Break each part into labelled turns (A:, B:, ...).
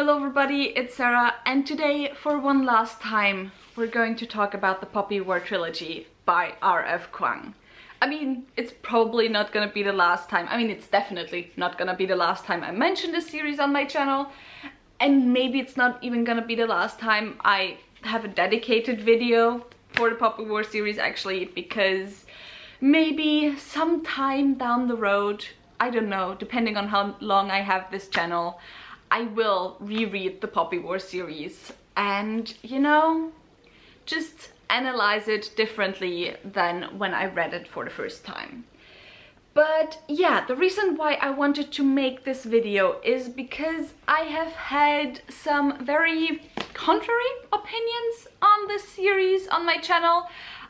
A: Hello everybody, it's Sarah, and today, for one last time, we're going to talk about the Poppy War Trilogy by R.F. Kuang. I mean, it's probably not gonna be the last time. I mean, it's definitely not gonna be the last time I mention this series on my channel, and maybe it's not even gonna be the last time I have a dedicated video for the Poppy War series, actually, because maybe sometime down the road, I don't know, depending on how long I have this channel, I will reread the Poppy War series and, you know, just analyze it differently than when I read it for the first time. But yeah, the reason why I wanted to make this video is because I have had some very contrary opinions on this series on my channel.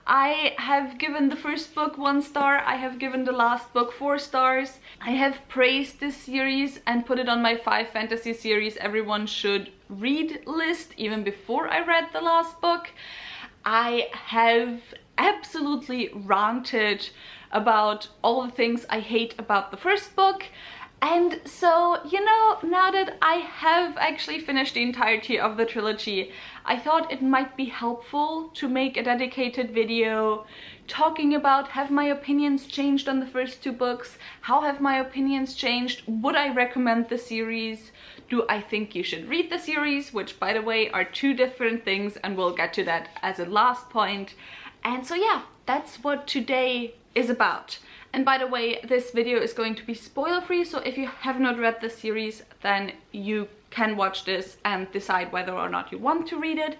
A: I have given the first book 1 star, I have given the last book 4 stars. I have praised this series and put it on my 5 fantasy series everyone should read list even before I read the last book. I have absolutely ranted about all the things I hate about the first book. And so, you know, now that I have actually finished the entirety of the trilogy, I thought it might be helpful to make a dedicated video talking about, have my opinions changed on the first 2 books? How have my opinions changed? Would I recommend the series? Do I think you should read the series? Which, by the way, are 2 different things, and we'll get to that as a last point. And so yeah, that's what today is about. And by the way, this video is going to be spoiler free, so if you have not read the series, then you can watch this and decide whether or not you want to read it.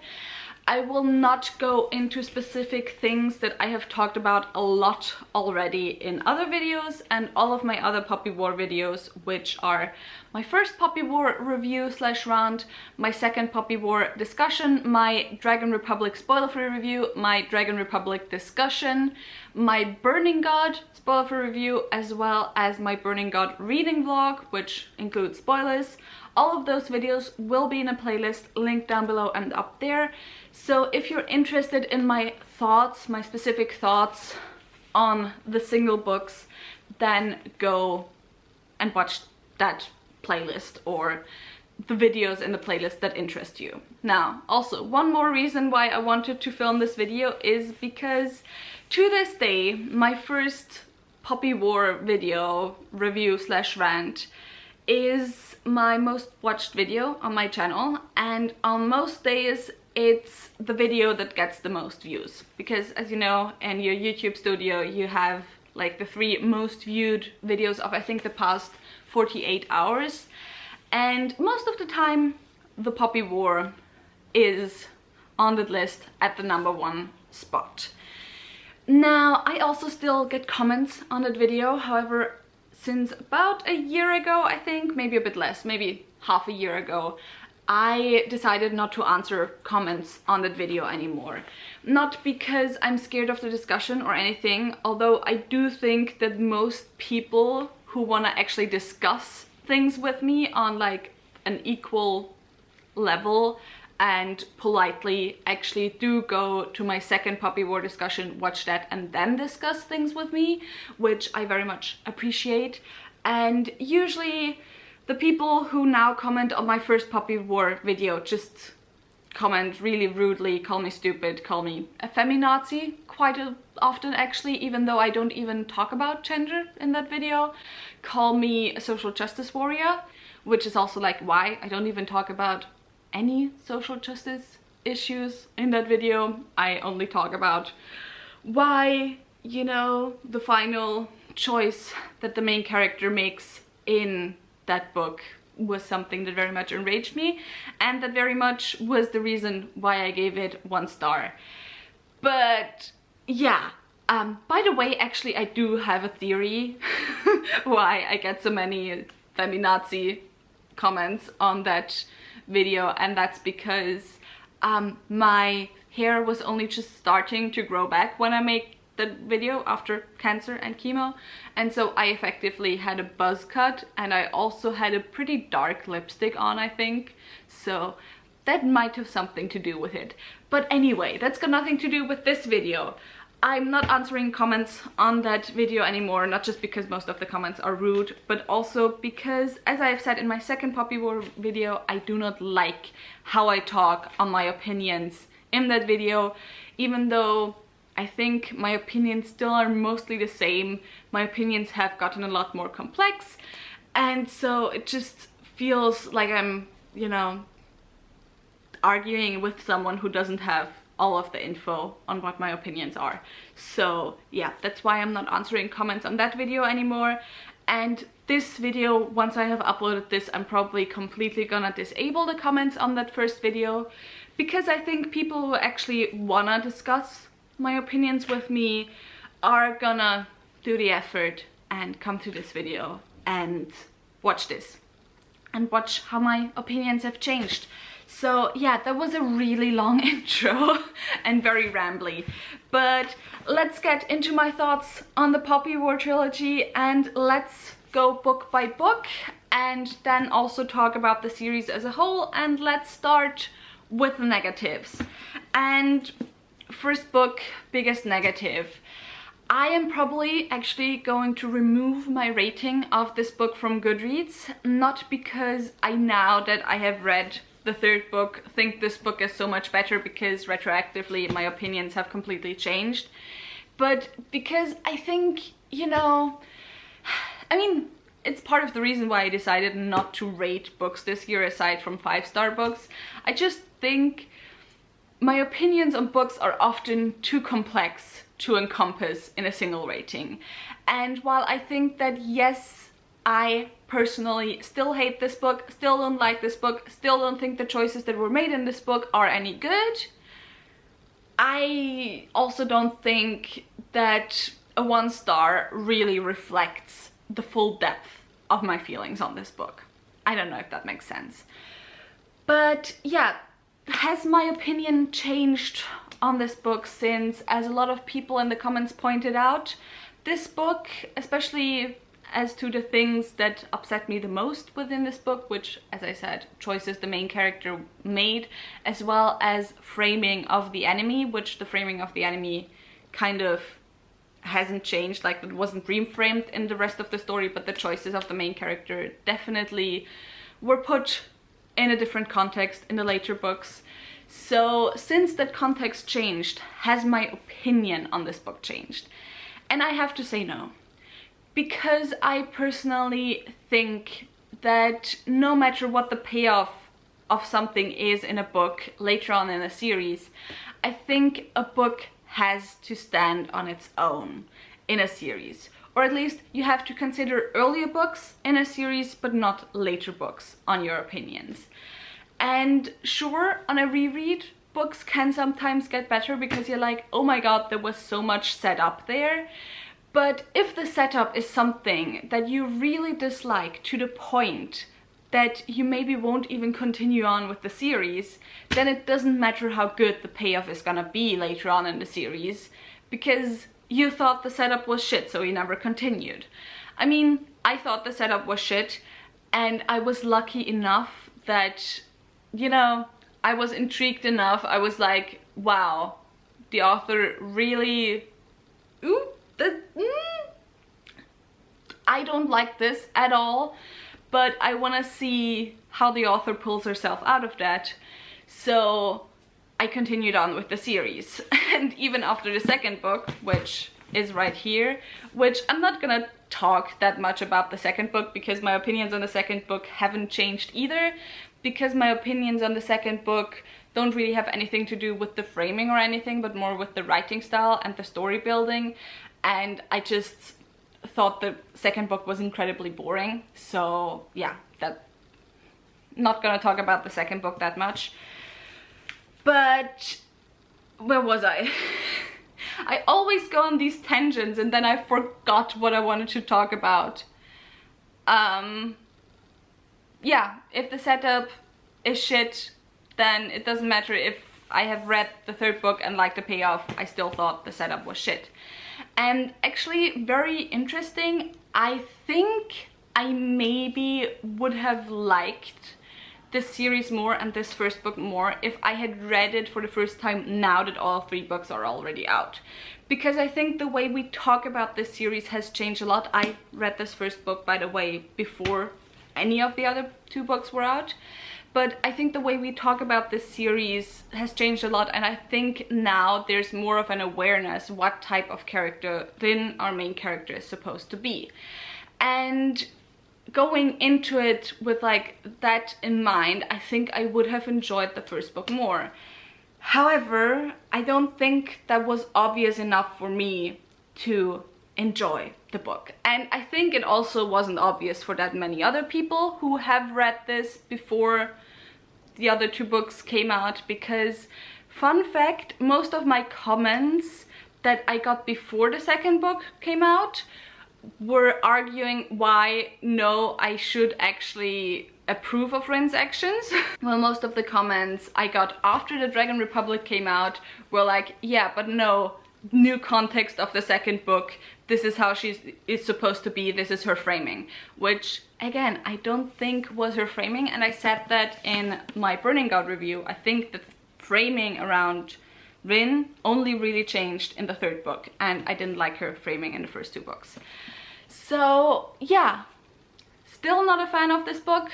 A: I will not go into specific things that I have talked about a lot already in other videos and all of my other Poppy War videos, which are my first Poppy War review / rant, my second Poppy War discussion, my Dragon Republic spoiler-free review, my Dragon Republic discussion, my Burning God spoiler-free review, as well as my Burning God reading vlog, which includes spoilers. All of those videos will be in a playlist linked down below and up there. So if you're interested in my thoughts, my specific thoughts on the single books, then go and watch that playlist or the videos in the playlist that interest you. Now, also, one more reason why I wanted to film this video is because to this day, my first Poppy War video review / rant is my most watched video on my channel, and on most days it's the video that gets the most views, because as you know, in your YouTube studio you have like the 3 most viewed videos of I think the past 48 hours, and most of the time the Poppy War is on the list at the #1 spot. Now, I also still get comments on that video, however, since about a year ago, I think, maybe a bit less, maybe half a year ago, I decided not to answer comments on that video anymore. Not because I'm scared of the discussion or anything, although I do think that most people who want to actually discuss things with me on like an equal level and politely actually do go to my second Poppy War discussion, watch that, and then discuss things with me, which I very much appreciate. And usually the people who now comment on my first Poppy War video just comment really rudely, call me stupid, call me a feminazi quite often actually, even though I don't even talk about gender in that video, call me a social justice warrior, which is also like why I don't even talk about any social justice issues in that video. I only talk about why, you know, the final choice that the main character makes in that book was something that very much enraged me, and that very much was the reason why I gave it 1 star. But yeah, by the way, actually I do have a theory why I get so many feminazi comments on that video, and that's because my hair was only just starting to grow back when I made the video after cancer and chemo, and so I effectively had a buzz cut, and I also had a pretty dark lipstick on, I think, so that might have something to do with it. But anyway, that's got nothing to do with this video. I'm not answering comments on that video anymore, not just because most of the comments are rude, but also because, as I have said in my second Poppy War video, I do not like how I talk on my opinions in that video. Even though I think my opinions still are mostly the same, my opinions have gotten a lot more complex, and so it just feels like I'm, you know, arguing with someone who doesn't have all of the info on what my opinions are. So yeah, that's why I'm not answering comments on that video anymore. And this video, once I have uploaded this, I'm probably completely gonna disable the comments on that first video, because I think people who actually wanna discuss my opinions with me are gonna do the effort and come to this video and watch this and watch how my opinions have changed. So yeah, that was a really long intro and very rambly, but let's get into my thoughts on the Poppy War trilogy, and let's go book by book and then also talk about the series as a whole. And let's start with the negatives. And first book, biggest negative. I am probably actually going to remove my rating of this book from Goodreads, not because I, now that I have read the third book, think this book is so much better because retroactively my opinions have completely changed, but because I think, you know, I mean, it's part of the reason why I decided not to rate books this year aside from 5-star books. I just think my opinions on books are often too complex to encompass in a single rating. And while I think that, yes, I personally still hate this book, still don't like this book, still don't think the choices that were made in this book are any good, I also don't think that a 1-star really reflects the full depth of my feelings on this book. I don't know if that makes sense. But yeah, has my opinion changed on this book since, as a lot of people in the comments pointed out, this book, especially as to the things that upset me the most within this book, which, as I said, choices the main character made, as well as framing of the enemy, which the framing of the enemy kind of hasn't changed, like it wasn't reframed in the rest of the story, but the choices of the main character definitely were put in a different context in the later books. So since that context changed, has my opinion on this book changed? And I have to say no. Because I personally think that no matter what the payoff of something is in a book later on in a series, I think a book has to stand on its own in a series. Or at least you have to consider earlier books in a series, but not later books on your opinions. And sure, on a reread, books can sometimes get better because you're like, oh my god, there was so much set up there. But if the setup is something that you really dislike to the point that you maybe won't even continue on with the series, then it doesn't matter how good the payoff is gonna be later on in the series, because you thought the setup was shit, so you never continued. I mean, I thought the setup was shit, and I was lucky enough that, you know, I was intrigued enough. I was like, wow, the author really... Ooh. I don't like this at all, but I want to see how the author pulls herself out of that. So I continued on with the series. And even after the second book, which is right here, which I'm not gonna talk that much about the second book because my opinions on the second book haven't changed either, because my opinions on the second book don't really have anything to do with the framing or anything, but more with the writing style and the story building. And I just thought the second book was incredibly boring. So yeah, not gonna talk about the second book that much. But where was I? I always go on these tangents and then I forgot what I wanted to talk about. Yeah, if the setup is shit, then it doesn't matter if I have read the third book and liked the payoff, I still thought the setup was shit. And actually, very interesting, I think I maybe would have liked this series more and this first book more if I had read it for the first time now that all 3 books are already out. Because I think the way we talk about this series has changed a lot. I read this first book, by the way, before any of the other 2 books were out. But I think the way we talk about this series has changed a lot, and I think now there's more of an awareness what type of character Rin, our main character, is supposed to be. And going into it with like that in mind, I think I would have enjoyed the first book more. However, I don't think that was obvious enough for me to enjoy the book. And I think it also wasn't obvious for that many other people who have read this before the other 2 books came out, because, fun fact, most of my comments that I got before the second book came out were arguing why no, I should actually approve of Rin's actions. Well, most of the comments I got after the Dragon Republic came out were like, yeah, but no, new context of the second book, this is how she is supposed to be, this is her framing. Which, again, I don't think was her framing, and I said that in my Burning God review. I think the framing around Rin only really changed in the 3rd book, and I didn't like her framing in the first 2 books. So yeah, still not a fan of this book.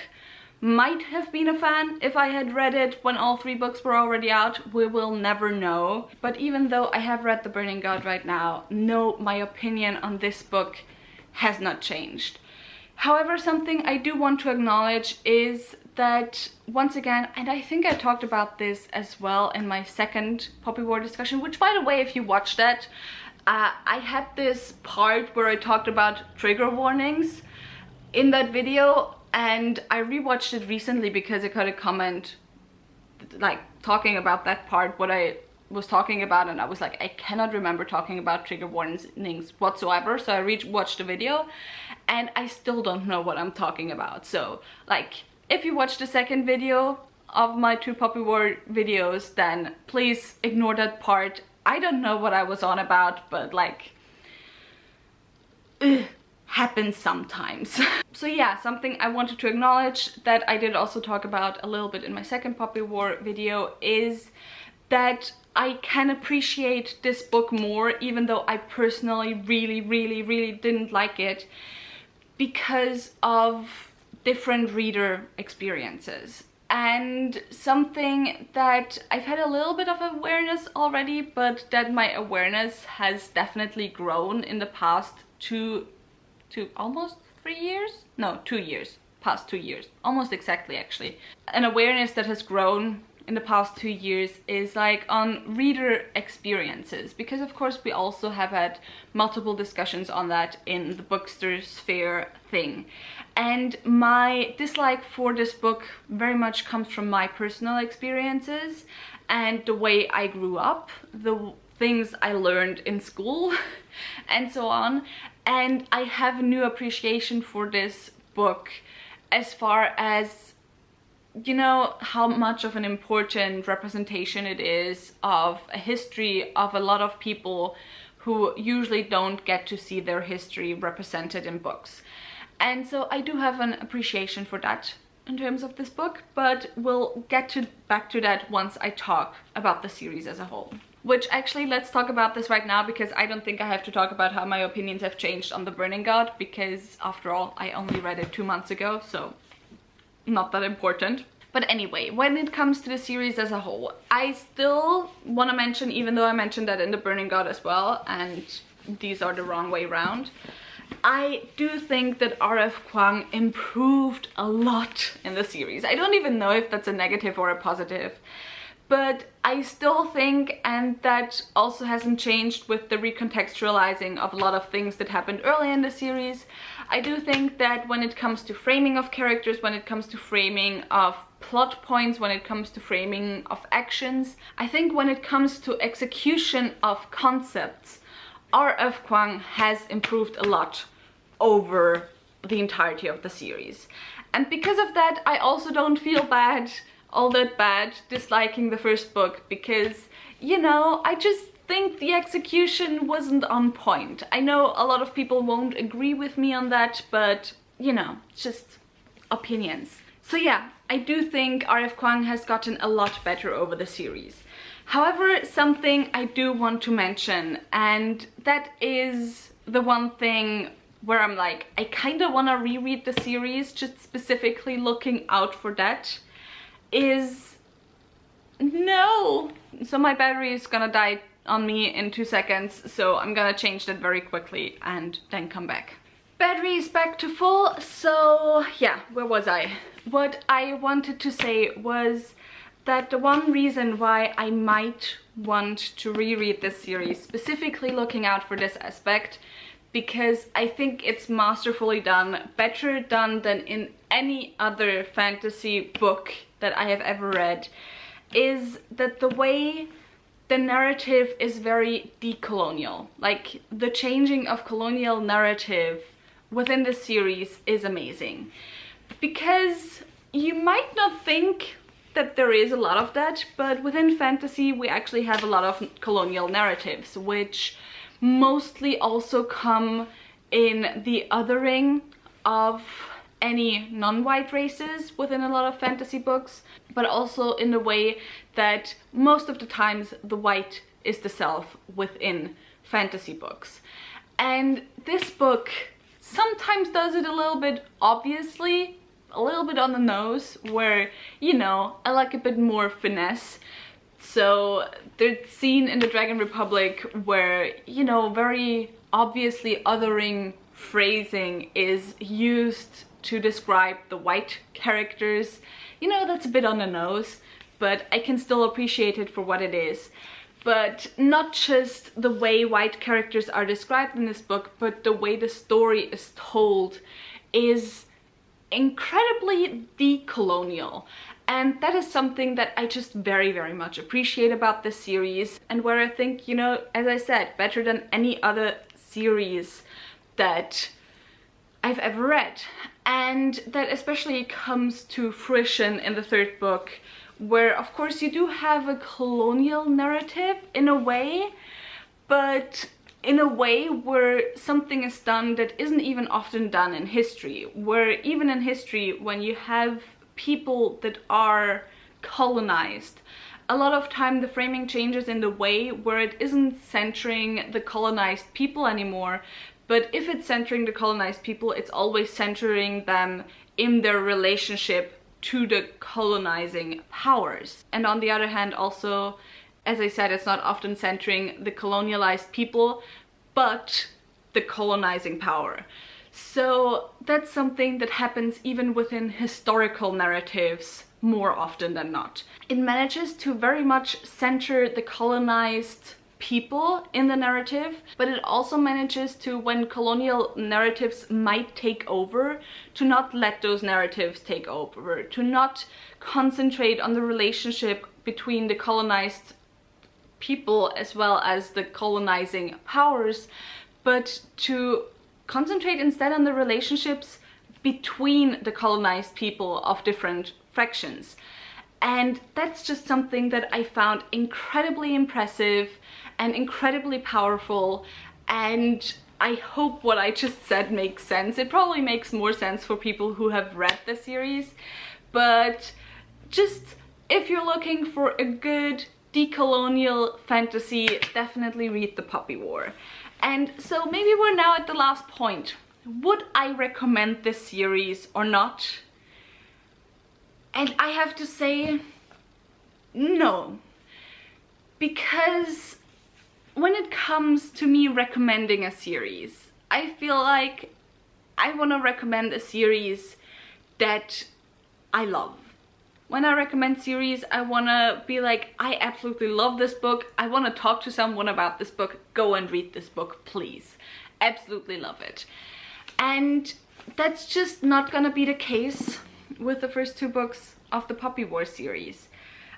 A: Might have been a fan if I had read it when all 3 books were already out. We will never know. But even though I have read The Burning God right now, no, my opinion on this book has not changed. However, something I do want to acknowledge is that, once again, and I think I talked about this as well in my second Poppy War discussion, which, by the way, if you watched that, I had this part where I talked about trigger warnings in that video. And I rewatched it recently because I got a comment like talking about that part, what I was talking about, and I was like, I cannot remember talking about trigger warnings whatsoever. So I rewatched the video and I still don't know what I'm talking about. So like, if you watch the second video of my 2 Poppy War videos, then please ignore that part. I don't know what I was on about, but like, happens sometimes. So yeah, something I wanted to acknowledge that I did also talk about a little bit in my second Poppy War video is that I can appreciate this book more, even though I personally really didn't like it, because of different reader experiences. And something that I've had a little bit of awareness already, but that my awareness has definitely grown in the past almost 3 years? No, 2 years. Past 2 years. Almost exactly, actually. An awareness that has grown in the past 2 years is like on reader experiences, because of course we also have had multiple discussions on that in the Booksters Fair thing. And my dislike for this book very much comes from my personal experiences and the way I grew up, the things I learned in school and so on. And I have a new appreciation for this book as far as, you know, how much of an important representation it is of a history of a lot of people who usually don't get to see their history represented in books. And so I do have an appreciation for that in terms of this book, but we'll get back to that once I talk about the series as a whole. Which actually, let's talk about this right now, because I don't think I have to talk about how my opinions have changed on The Burning God, because after all, I only read it 2 months ago, so not that important. But anyway, when it comes to the series as a whole, I still want to mention, even though I mentioned that in The Burning God as well, and these are the wrong way around, I do think that R.F. Kuang improved a lot in the series. I don't even know if that's a negative or a positive. But I still think, and that also hasn't changed with the recontextualizing of a lot of things that happened early in the series, I do think that when it comes to framing of characters, when it comes to framing of plot points, when it comes to framing of actions, I think when it comes to execution of concepts, R.F. Kuang has improved a lot over the entirety of the series. And because of that, I also don't feel all that bad disliking the first book, because, you know, I just think the execution wasn't on point. I know a lot of people won't agree with me on that, but, you know, just opinions. So yeah, I do think R.F. Kuang has gotten a lot better over the series. However, something I do want to mention, and that is the one thing where I'm like, I kind of want to reread the series, just specifically looking out for that, is no. So my battery is gonna die on me in 2 seconds, so I'm gonna change that very quickly and then come back. Battery is back to full, so yeah, where was I? What I wanted to say was that the one reason why I might want to reread this series, specifically looking out for this aspect, because I think it's masterfully done, better done than in any other fantasy book that I have ever read, is that the way the narrative is very decolonial. Like, the changing of colonial narrative within the series is amazing. Because you might not think that there is a lot of that, but within fantasy we actually have a lot of colonial narratives, which mostly also come in the othering of any non-white races within a lot of fantasy books, but also in the way that most of the times the white is the self within fantasy books. And this book sometimes does it a little bit obviously, a little bit on the nose, where, you know, I like a bit more finesse. So the scene in the Dragon Republic where, you know, very obviously othering phrasing is used to describe the white characters, you know, that's a bit on the nose, but I can still appreciate it for what it is. But not just the way white characters are described in this book, but the way the story is told is incredibly decolonial. And that is something that I just very, very much appreciate about this series, and where I think, you know, as I said, better than any other series that I've ever read. And that especially comes to fruition in the third book, where of course you do have a colonial narrative in a way, but in a way where something is done that isn't even often done in history, where even in history, when you have people that are colonized, a lot of time the framing changes in the way where it isn't centering the colonized people anymore, but if it's centering the colonized people, it's always centering them in their relationship to the colonizing powers. And on the other hand, also, as I said, it's not often centering the colonialized people, but the colonizing power. So that's something that happens even within historical narratives more often than not. It manages to very much center the colonized people in the narrative, but it also manages to, when colonial narratives might take over, to not let those narratives take over, to not concentrate on the relationship between the colonized people as well as the colonizing powers, but to concentrate instead on the relationships between the colonized people of different fractions. And that's just something that I found incredibly impressive and incredibly powerful, and I hope what I just said makes sense. It probably makes more sense for people who have read the series, but just if you're looking for a good decolonial fantasy, definitely read The Poppy War. And so maybe we're now at the last point. Would I recommend this series or not? And I have to say, no. Because when it comes to me recommending a series, I feel like I want to recommend a series that I love. When I recommend series, I want to be like, I absolutely love this book. I want to talk to someone about this book. Go and read this book, please. Absolutely love it. And that's just not gonna be the case with the first 2 books of the Poppy War series.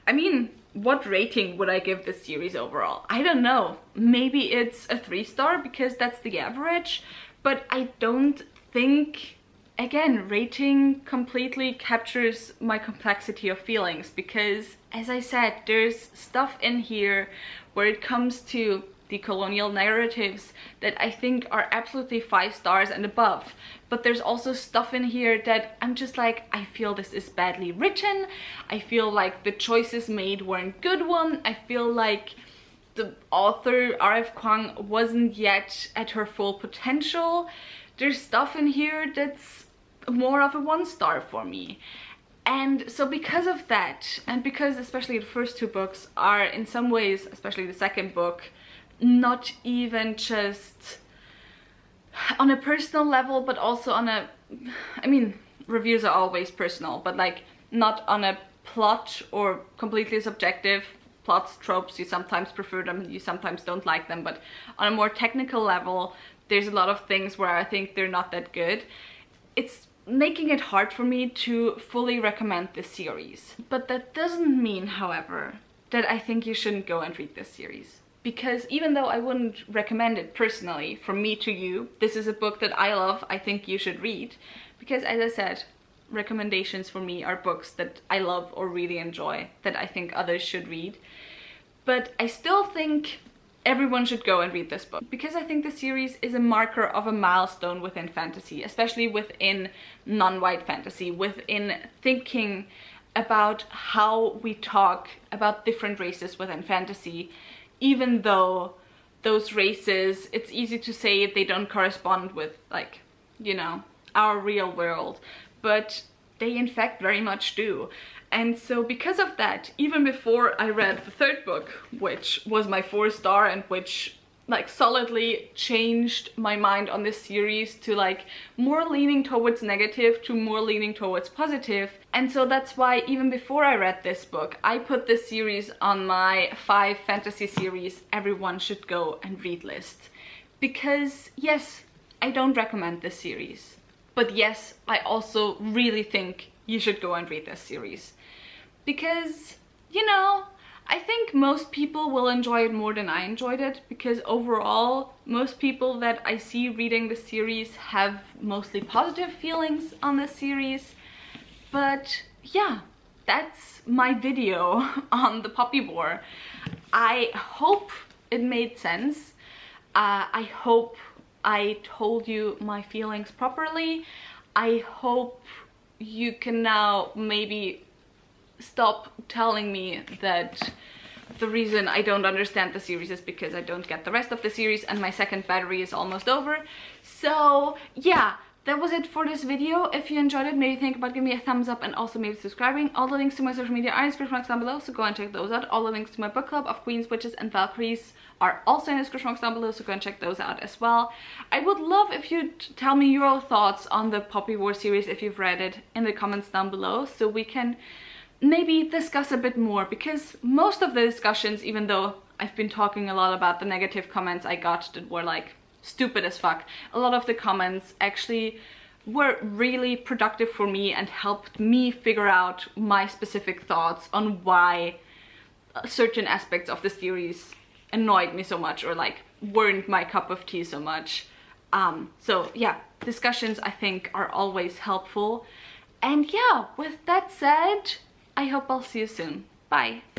A: I mean, what rating would I give this series overall? I don't know. Maybe it's a 3-star because that's the average, but I don't think, again, rating completely captures my complexity of feelings, because, as I said, there's stuff in here where it comes to the colonial narratives that I think are absolutely 5 stars and above. But there's also stuff in here that I'm just like, I feel this is badly written. I feel like the choices made weren't good ones. I feel like the author, R.F. Kuang, wasn't yet at her full potential. There's stuff in here that's more of a 1 star for me. And so because of that, and because especially the first 2 books are in some ways, especially the second book, not even just on a personal level, but also on a, I mean, reviews are always personal, but like not on a plot or completely subjective. Plots, tropes, you sometimes prefer them, you sometimes don't like them, but on a more technical level, there's a lot of things where I think they're not that good. It's making it hard for me to fully recommend this series. But that doesn't mean, however, that I think you shouldn't go and read this series. Because even though I wouldn't recommend it personally, from me to you, this is a book that I love, I think you should read. Because as I said, recommendations for me are books that I love or really enjoy, that I think others should read. But I still think everyone should go and read this book, because I think the series is a marker of a milestone within fantasy, especially within non-white fantasy, within thinking about how we talk about different races within fantasy, even though those races, it's easy to say they don't correspond with, like, you know, our real world, but they in fact very much do. And so because of that, even before I read the 3rd book, which was my 4 star and which like solidly changed my mind on this series to like more leaning towards negative to more leaning towards positive. And so that's why even before I read this book, I put this series on my 5 fantasy series everyone should go and read list. Because yes, I don't recommend this series. But yes, I also really think you should go and read this series. Because, you know, I think most people will enjoy it more than I enjoyed it, because overall, most people that I see reading the series have mostly positive feelings on the series. But yeah, that's my video on the Poppy War. I hope it made sense. I hope I told you my feelings properly. I hope you can now maybe stop telling me that the reason I don't understand the series is because I don't get the rest of the series and my second battery is almost over. So yeah, that was it for this video. If you enjoyed it, maybe think about giving me a thumbs up and also maybe subscribing. All the links to my social media are in the description box down below, so go and check those out. All the links to my book club of Queens, Witches and Valkyries are also in the description box down below, so go and check those out as well. I would love if you'd tell me your thoughts on the Poppy War series if you've read it in the comments down below, so we can maybe discuss a bit more, because most of the discussions, even though I've been talking a lot about the negative comments I got that were like stupid as fuck, a lot of the comments actually were really productive for me and helped me figure out my specific thoughts on why certain aspects of the series annoyed me so much or like weren't my cup of tea so much. So yeah, discussions I think are always helpful. And yeah, with that said, I hope I'll see you soon. Bye!